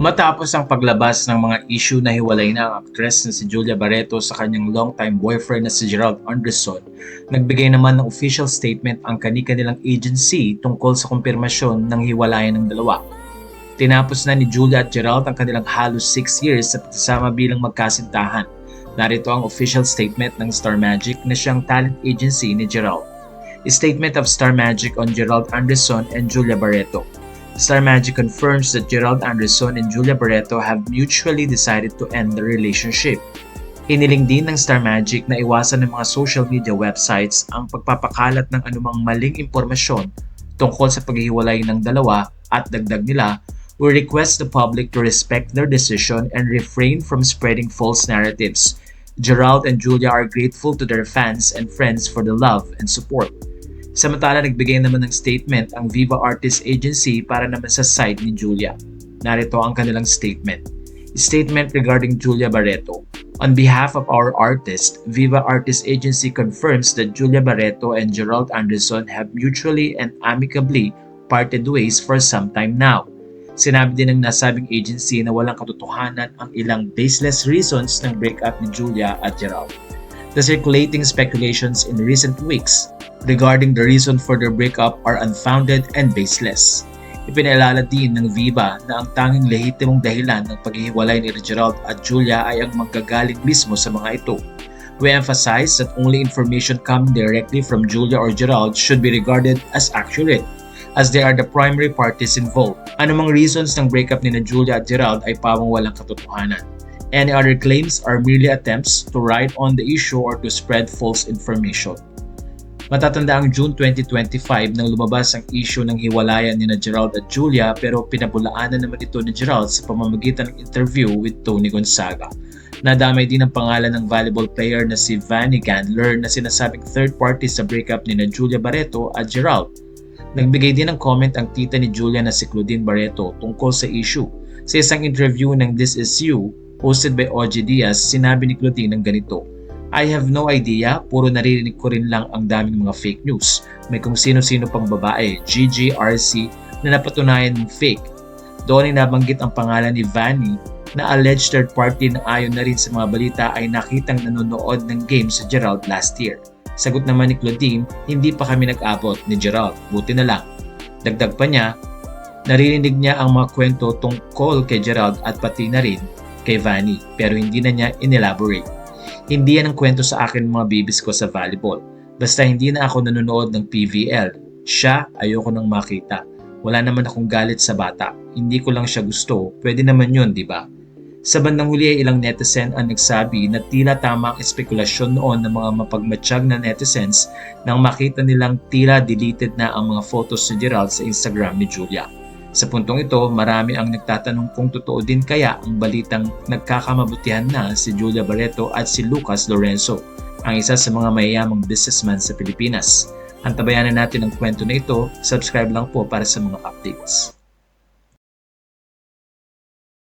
Matapos ang paglabas ng mga issue na hiwalay na ang aktres na si Julia Barreto sa kanyang longtime boyfriend na si Gerald Anderson, nagbigay naman ng official statement ang kani-kanilang agency tungkol sa kumpirmasyon ng hiwalayan ng dalawa. Tinapos na ni Julia at Gerald ang kanilang halos 6 years sa pagsasama bilang magkasintahan. Narito ang official statement ng Star Magic na siyang talent agency ni Gerald. A statement of Star Magic on Gerald Anderson and Julia Barreto. Star Magic confirms that Gerald Anderson and Julia Barreto have mutually decided to end their relationship. Hiniling din ng Star Magic na iwasan ng mga social media websites ang pagpapakalat ng anumang maling impormasyon tungkol sa paghihiwalay ng dalawa at dagdag nila, we request the public to respect their decision and refrain from spreading false narratives. Gerald and Julia are grateful to their fans and friends for the love and support. Samantala, nagbigay naman ng statement ang Viva Artists Agency para naman sa side ni Julia. Narito ang kanilang statement. Statement regarding Julia Barreto. On behalf of our artist, Viva Artists Agency confirms that Julia Barreto and Gerald Anderson have mutually and amicably parted ways for some time now. Sinabi din ng nasabing agency na walang katotohanan ang ilang baseless reasons ng breakup ni Julia at Gerald. The circulating speculations in recent weeks regarding the reason for their breakup are unfounded and baseless. Ipinaalala din ng Viva na ang tanging lehitimong dahilan ng paghihiwalay ni Gerald at Julia ay ang manggagaling mismo sa mga ito. We emphasize that only information coming directly from Julia or Gerald should be regarded as accurate, as they are the primary parties involved. Anumang reasons ng breakup ni Julia at Gerald ay pawang walang katotohanan. Any other claims are merely attempts to write on the issue or to spread false information. Matatanda ang June 2025 nang lumabas ang issue ng hiwalayan ni Gerald at Julia, pero pinabulaanan naman ito ni Gerald sa pamamagitan ng interview with Tony Gonzaga. Nadamay din ang pangalan ng volleyball player na si Vanny Gandler na sinasabing third party sa breakup ni Julia Barreto at Gerald. Nagbigay din ng comment ang tita ni Julia na si Claudine Barreto tungkol sa issue. Sa isang interview ng This Is You, hosted by OG Diaz, sinabi ni Claudine ng ganito, I have no idea, puro naririnig ko rin lang ang daming mga fake news. May kung sino-sino pang babae, GGRC, na napatunayan ng fake. Doon ay nabanggit ang pangalan ni Vanny na alleged third party na ayon na rin sa mga balita ay nakitang nanonood ng game sa Gerald last year. Sagot naman ni Claudine, hindi pa kami nag-abot ni Gerald, buti na lang. Dagdag pa niya, naririnig niya ang mga kwento tungkol kay Gerald at pati na rin kay Vanny, pero hindi na niya inelaborate. Hindi yan ang kwento sa akin mga bibis ko sa volleyball. Basta hindi na ako nanonood ng PVL. Siya, ayoko nang makita. Wala naman akong galit sa bata. Hindi ko lang siya gusto. Pwede naman yun, di ba? Sa bandang huli ay ilang netizen ang nagsabi na tila tama ang espekulasyon noon ng mga mapagmatsyag na netizens nang makita nilang tila deleted na ang mga photos ni Gerald sa Instagram ni Julia. Sa puntong ito, marami ang nagtatanong kung totoo din kaya ang balitang nagkakamabutihan na si Julia Barreto at si Lucas Lorenzo, ang isa sa mga mayayamang businessman sa Pilipinas. Antabayanan natin ang kwento na ito, subscribe lang po para sa mga updates.